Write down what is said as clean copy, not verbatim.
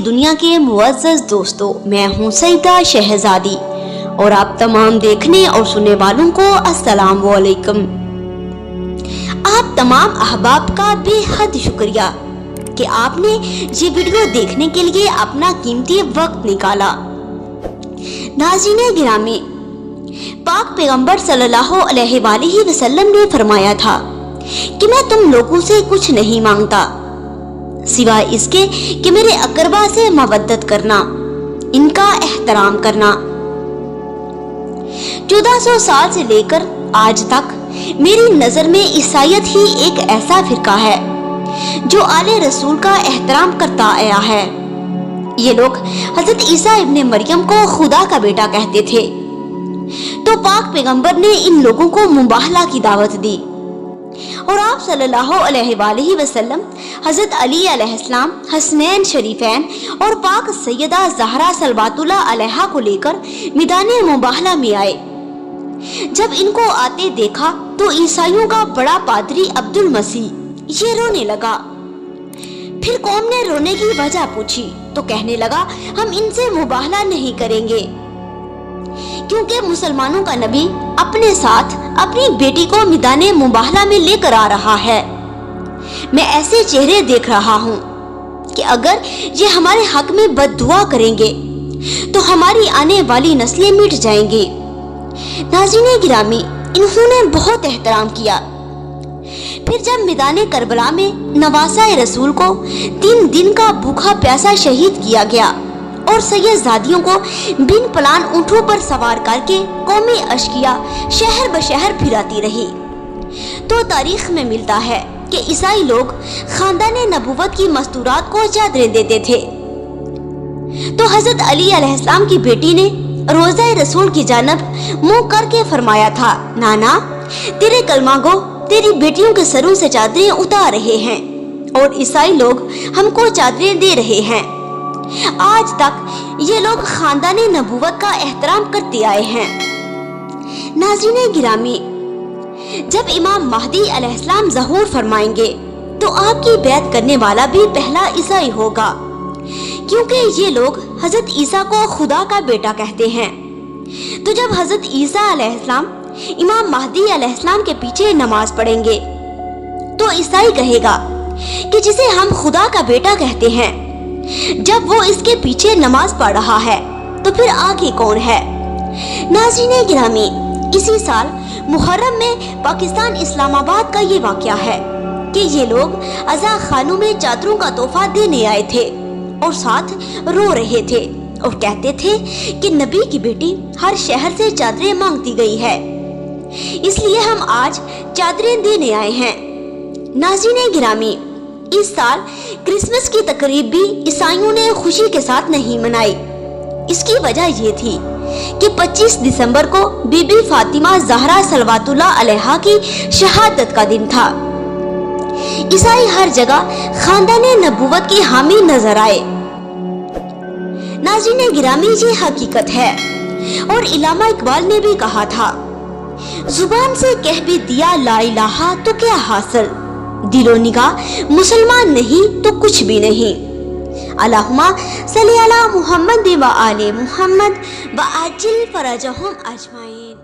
دنیا کے معزز دوستوں، میں ہوں سیدہ شہزادی اور آپ تمام دیکھنے اور سننے والوں کو السلام علیکم۔ آپ تمام احباب کا بے حد شکریہ کہ آپ نے یہ ویڈیو دیکھنے کے لیے اپنا قیمتی وقت نکالا۔ ناظرین گرامی، پاک پیغمبر صلی اللہ علیہ وآلہ وسلم نے فرمایا تھا کہ میں تم لوگوں سے کچھ نہیں مانگتا سوائے اس کے کہ میرے اقربا سے مودت کرنا، ان کا احترام کرنا۔ 1400 سال سے لے کر آج تک میری نظر میں عیسائیت ہی ایک ایسا فرقہ ہے جو آل رسول کا احترام کرتا آیا ہے۔ یہ لوگ حضرت عیسیٰ ابن مریم کو خدا کا بیٹا کہتے تھے، تو پاک پیغمبر نے ان لوگوں کو مباہلہ کی دعوت دی اور آپ صلی اللہ علیہ وآلہ وسلم حضرت علی علیہ السلام، حسنین شریفین اور پاک سیدہ زہرا صلوات اللہ علیہا کو لے کر میدان مباہلہ میں آئے۔ جب ان کو آتے دیکھا تو عیسائیوں کا بڑا پادری عبد المسیح یہ رونے لگا۔ پھر قوم نے رونے کی وجہ پوچھی تو کہنے لگا، ہم ان سے مباہلہ نہیں کریں گے کیونکہ مسلمانوں کا نبی اپنے ساتھ اپنی بیٹی کو میدان مباہلہ میں لے کر آ رہا ہے۔ میں ایسے چہرے دیکھ رہا ہوں کہ اگر یہ ہمارے حق میں بد دعا کریں گے تو ہماری آنے والی نسلیں مٹ جائیں گے۔ ناظرین گرامی، انہوں نے بہت احترام کیا۔ پھر جب میدان کربلا میں نواسہ رسول کو 3 دن کا بھوکا پیاسا شہید کیا گیا اور سید زادیوں کو بن پلان اونٹوں پر سوار کر کے قومی اشقیا شہر بشہر پھراتی رہی، تو تاریخ میں ملتا ہے کہ عیسائی لوگ خاندان نبوت کی مستورات کو چادریں دیتے تھے۔ تو حضرت علی علیہ السلام کی بیٹی نے روضہ رسول کی جانب منہ کر کے فرمایا تھا، نانا تیرے کلمہ گو تیری بیٹیوں کے سروں سے چادریں اتار رہے ہیں اور عیسائی لوگ ہم کو چادریں دے رہے ہیں۔ آج تک یہ لوگ خاندان نبوت کا احترام کرتے آئے ہیں۔ ناظرین گرامی، جب امام مہدی علیہ السلام ظہور فرمائیں گے تو آپ کی بیعت کرنے والا بھی پہلا عیسائی ہوگا، کیونکہ یہ لوگ حضرت عیسیٰ کو خدا کا بیٹا کہتے ہیں۔ تو جب حضرت عیسیٰ علیہ السلام امام مہدی علیہ السلام کے پیچھے نماز پڑھیں گے تو عیسائی کہے گا کہ جسے ہم خدا کا بیٹا کہتے ہیں، جب وہ اس کے پیچھے نماز پڑھ رہا ہے تو پھر آگے کون ہے؟ ناظرین گرامی، اسی سال محرم میں پاکستان اسلام آباد کا یہ واقعہ ہے کہ یہ لوگ عزا خانوں میں چادروں کا تحفہ دینے آئے تھے اور ساتھ رو رہے تھے اور کہتے تھے کہ نبی کی بیٹی ہر شہر سے چادریں مانگتی گئی ہے، اس لیے ہم آج چادریں دینے آئے ہیں۔ ناظرین گرامی، اس سال کرسمس کی تقریب بھی عیسائیوں نے خوشی کے ساتھ نہیں منائی۔ اس کی وجہ یہ تھی کہ 25 دسمبر کو بی بی فاطمہ زہرا صلوات اللہ علیہا کی شہادت کا دن تھا۔ عیسائی ہر جگہ خاندان نبوت کی حامی نظر آئے۔ ناظرین گرامی، یہ حقیقت ہے اور علامہ اقبال نے بھی کہا تھا، زبان سے کہہ بھی دیا لا الہ تو کیا حاصل، دل و نگاہ مسلمان نہیں تو کچھ بھی نہیں۔ اللہم صلی علی محمد و آل محمد و عجل فرجہم اجمعین۔